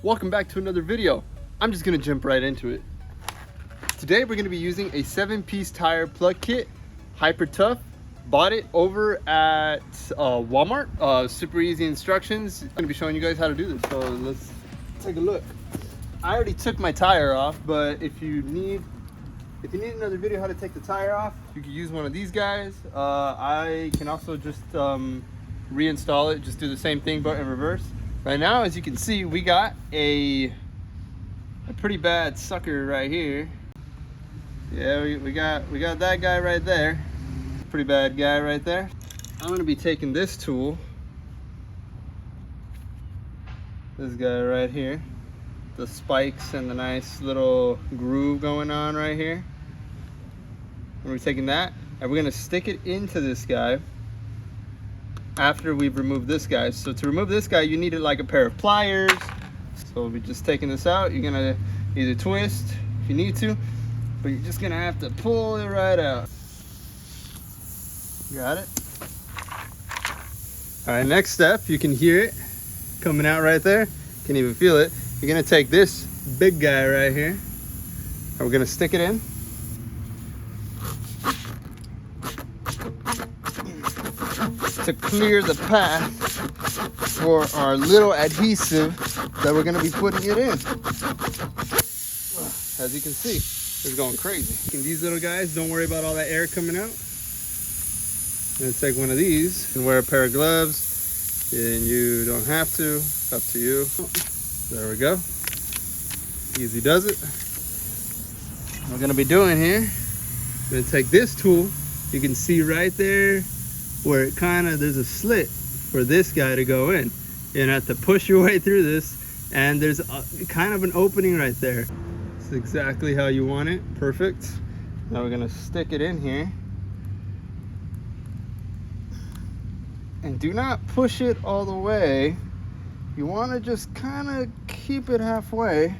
Welcome back to another video. I'm just gonna jump right into it. Today we're gonna be using a 7-piece tire plug kit, Hyper Tough. Bought it over at Walmart. Super easy instructions. I'm gonna be showing you guys how to do this, so let's take a look. I already took my tire off, but if you need another video how to take the tire off, you can use one of these guys. I can also just reinstall it, just do the same thing but in reverse. Right now, as you can see, we got a pretty bad sucker right here. Yeah, we got that guy right there. Pretty bad guy right there. I'm gonna be taking this tool, this guy right here, the spikes and the nice little groove going on right here. And we're taking that and we're gonna stick it into this guy after we've removed this guy. So to remove this guy, you needed like a pair of pliers. So we'll be just taking this out. You're gonna either twist if you need to, but you're just gonna have to pull it right out. Got it? All right, next step, you can hear it coming out right there. You can even feel it. You're gonna take this big guy right here and we're gonna stick it in. To clear the path for our little adhesive that we're gonna be putting it in. As you can see, it's going crazy. And these little guys, don't worry about all that air coming out. I'm gonna take one of these and wear a pair of gloves, and you don't have to, it's up to you. There we go. Easy does it. What we're gonna be doing here, I'm gonna take this tool. You can see right there where it there's a slit for this guy to go in. You have to push your way through this, and there's kind of an opening right there. It's exactly how you want it. Perfect. Now we're gonna stick it in here. And do not push it all the way. You want to just kind of keep it halfway.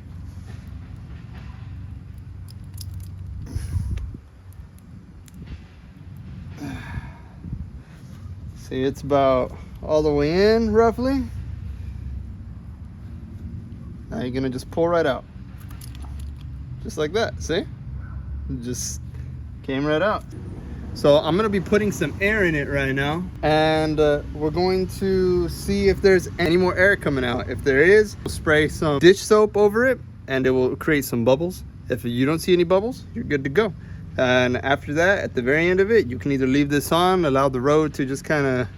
See, it's about all the way in roughly. Now you're gonna just pull right out. Just like that, see? It just came right out. So I'm gonna be putting some air in it right now, and we're going to see if there's any more air coming out. If there is, we'll spray some dish soap over it and it will create some bubbles. If you don't see any bubbles, you're good to go. And after that, at the very end of it, you can either leave this on, allow the road to just kind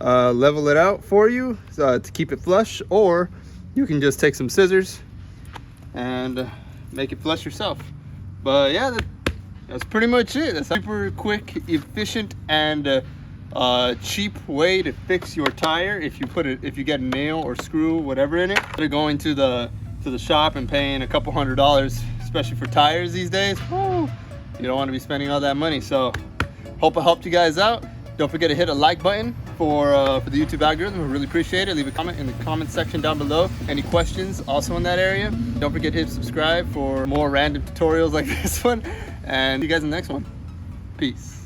of level it out for you to keep it flush, or you can just take some scissors and make it flush yourself. But yeah, that's pretty much it. That's a super quick, efficient, and cheap way to fix your tire. If you get a nail or screw, whatever in it, instead of going to the shop and paying a couple $100s, especially for tires these days. Woo, you don't want to be spending all that money. So hope I helped you guys out. Don't forget to hit a like button for the YouTube algorithm. We really appreciate it. Leave a comment in the comment section down below. Any questions also in that area. Don't forget to hit subscribe for more random tutorials like this one. And see you guys in the next one. Peace.